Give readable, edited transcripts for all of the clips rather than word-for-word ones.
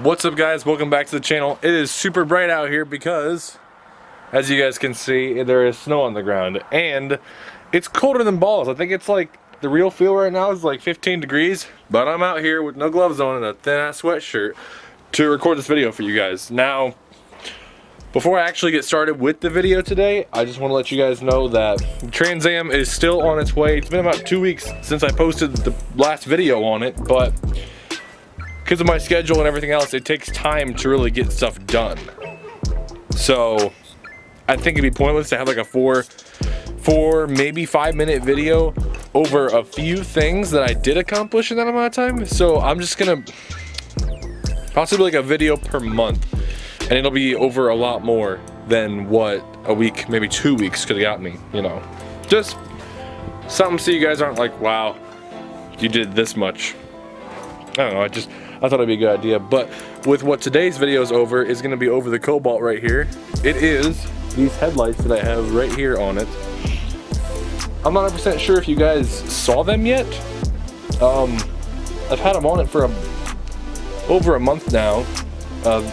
What's up, guys? Welcome back to the channel. It is super bright out here because, as you guys can see, there is snow on the ground and it's colder than balls. I think it's like the real feel right now is like 15 degrees, but I'm out here with no gloves on and a thin ass sweatshirt to record this video for you guys. Now, before I actually get started with the video today, I just want to let you guys know that Trans Am is still on its way. It's been about 2 weeks since I posted the last video on it, but because of my schedule and everything else, it takes time to really get stuff done. So I think it'd be pointless to have like a four maybe 5 minute video over a few things that I did accomplish in that amount of time. So I'm just gonna possibly like a video per month, and it'll be over a lot more than what a week, maybe 2 weeks could have got me, you know. Just something so you guys aren't like, wow, you did this much. I don't know, I thought it'd be a good idea. But with what today's video is over, is gonna be over the Cobalt right here. It is these headlights that I have right here on it. I'm not 100% sure if you guys saw them yet. I've had them on it for over a month now.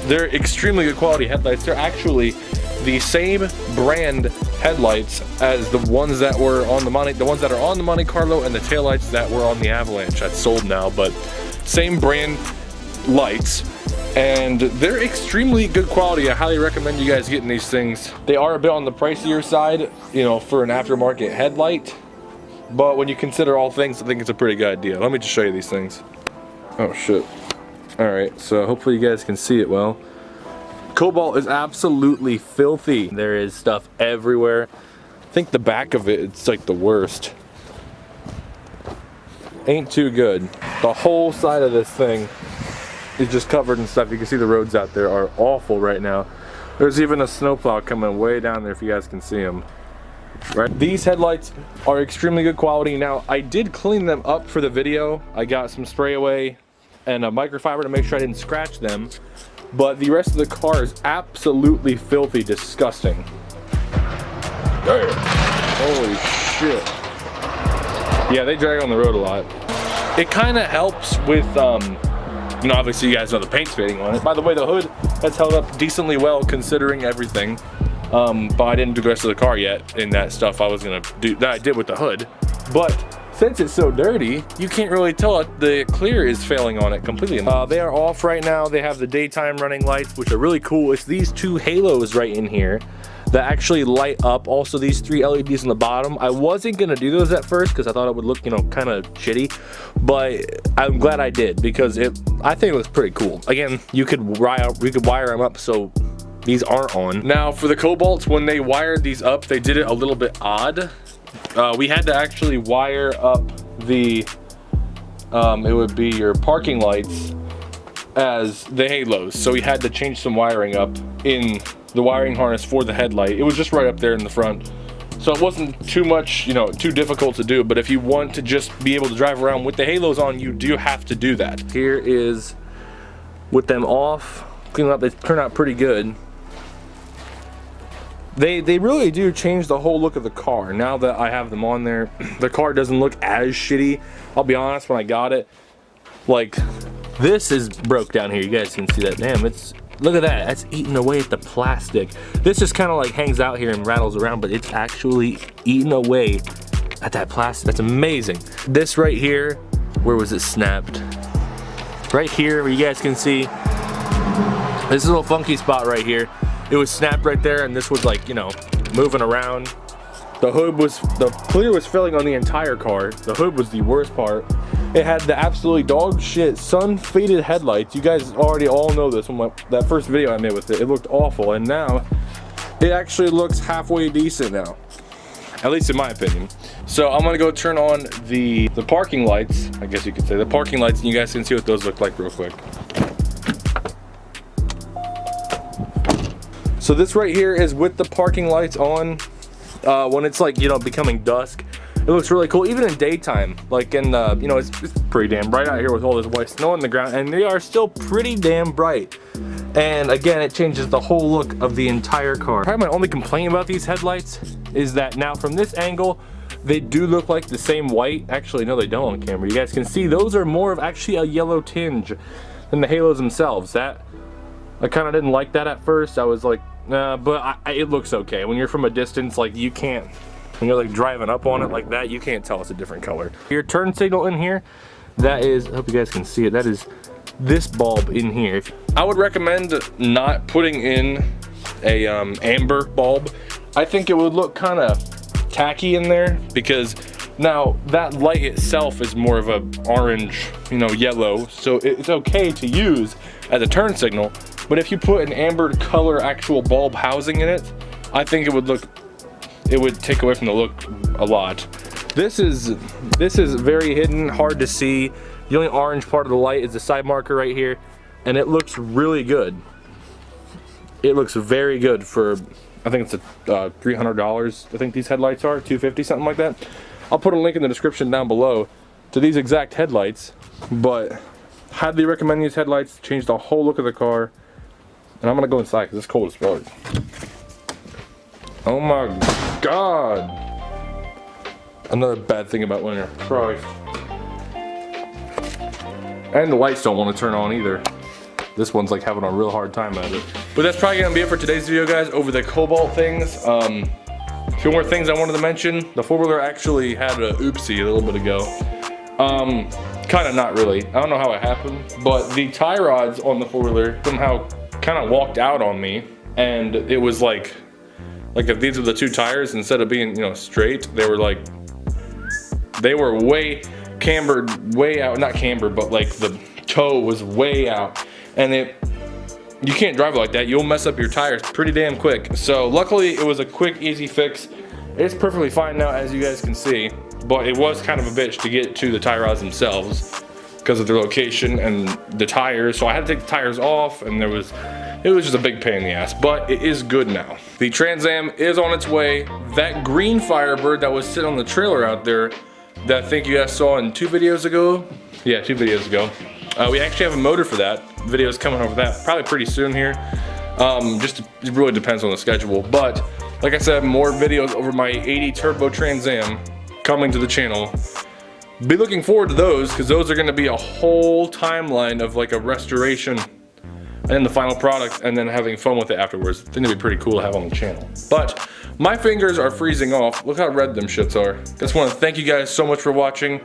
They're extremely good quality headlights. They're actually the same brand headlights as the ones that were on the ones that are on the Monte Carlo, and the taillights that were on the Avalanche. That's sold now, but same brand lights, and they're extremely good quality. I highly recommend you guys getting these things. They are a bit on the pricier side, you know, for an aftermarket headlight, but when you consider all things, I think it's a pretty good idea. Let me just show you these things. Oh shit. Alright, so hopefully you guys can see it well. Cobalt is absolutely filthy. There is stuff everywhere. I think the back of it, it's like the worst. Ain't too good. The whole side of this thing is just covered in stuff. You can see the roads out there are awful right now. There's even a snowplow coming way down there if you guys can see them. Right? These headlights are extremely good quality. Now, I did clean them up for the video. I got some spray away and a microfiber to make sure I didn't scratch them. But the rest of the car is absolutely filthy, disgusting. Damn. Holy shit. Yeah, they drag on the road a lot. It kind of helps with, you know, obviously you guys know the paint's fading on it. By the way, the hood has held up decently well considering everything. But I didn't do the rest of the car yet in that stuff I was gonna do, that I did with the hood. But since it's so dirty, you can't really tell it. The clear is failing on it completely. They are off right now. They have the daytime running lights, which are really cool. It's these two halos right in here that actually light up. Also these 3 LEDs on the bottom. I wasn't gonna do those at first because I thought it would look, you know, kind of shitty, but I'm glad I did because I think it was pretty cool. Again, you could wire them up so these aren't on. Now for the Cobalts, when they wired these up, they did it a little bit odd. We had to actually wire up the it would be your parking lights as the halos, so we had to change some wiring up in the wiring harness for the headlight. It was just right up there in the front, so it wasn't too much, you know, too difficult to do. But if you want to just be able to drive around with the halos on, you do have to do that. Here is with them off, clean them up. They turn out pretty good. They really do change the whole look of the car. Now that I have them on there, the car doesn't look as shitty. I'll be honest, when I got it, like, this is broke down here. You guys can see that. Damn, look at that. That's eating away at the plastic. This just kind of like hangs out here and rattles around, but it's actually eating away at that plastic. That's amazing. This right here, where was it snapped? Right here, where you guys can see this little funky spot right here. It was snapped right there, and this was like, you know, moving around. The clear was filling on the entire car. The hood was the worst part. It had the absolutely dog shit sun faded headlights. You guys already all know this from that first video I made with it. It looked awful, and now it actually looks halfway decent now, at least in my opinion. So I'm gonna go turn on the parking lights, I guess you could say, the parking lights, and you guys can see what those look like real quick. So this right here is with the parking lights on. When it's like, you know, becoming dusk, it looks really cool. Even in daytime, like in the, you know, it's pretty damn bright out here with all this white snow on the ground, and they are still pretty damn bright. And again, it changes the whole look of the entire car. Probably my only complaint about these headlights is that now from this angle, they do look like the same white. Actually, no, they don't on camera. You guys can see those are more of actually a yellow tinge. than the halos themselves. That I kind of didn't like that at first. I was like, nah, but it looks okay. When you're from a distance, like you can't, when you're like driving up on it like that, you can't tell it's a different color. Your turn signal in here, that is, I hope you guys can see it, that is this bulb in here. I would recommend not putting in a amber bulb. I think it would look kind of tacky in there, because now that light itself is more of a orange, you know, yellow, so it's okay to use as a turn signal. But if you put an amber color actual bulb housing in it, I think it would take away from the look a lot. This is very hidden, hard to see. The only orange part of the light is the side marker right here, and it looks really good. It looks very good for, I think it's a $300. I think these headlights are $250, something like that. I'll put a link in the description down below to these exact headlights, but highly recommend these headlights. Change the whole look of the car. And I'm gonna go inside because it's cold as fuck. Oh my god. Another bad thing about winter. Christ. And the lights don't want to turn on either. This one's like having a real hard time at it. But that's probably gonna be it for today's video, guys, over the Cobalt things. A few more things I wanted to mention. The four-wheeler actually had a oopsie a little bit ago. Kind of not really. I don't know how it happened, but the tie rods on the four-wheeler somehow kind of walked out on me, and it was like if these were the two tires, instead of being, you know, straight, they were way cambered, way out, not cambered, but like the toe was way out, and you can't drive it like that. You'll mess up your tires pretty damn quick. So luckily it was a quick, easy fix. It's perfectly fine now, as you guys can see, but it was kind of a bitch to get to the tie rods themselves because of their location and the tires. So I had to take the tires off, and it was just a big pain in the ass, but it is good now. The Trans Am is on its way. That green Firebird that was sitting on the trailer out there, that I think you guys saw in 2 videos ago. Yeah, 2 videos ago. We actually have a motor for that. Video's coming over that probably pretty soon here. It really depends on the schedule. But like I said, more videos over my 80 Turbo Trans Am coming to the channel. Be looking forward to those, because those are going to be a whole timeline of like a restoration and the final product, and then having fun with it afterwards. I think it'd be pretty cool to have on the channel. But my fingers are freezing off. Look how red them shits are. Just want to thank you guys so much for watching,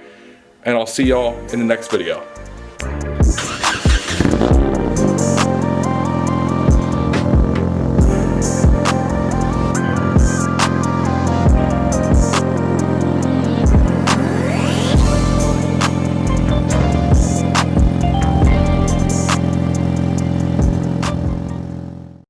and I'll see y'all in the next video.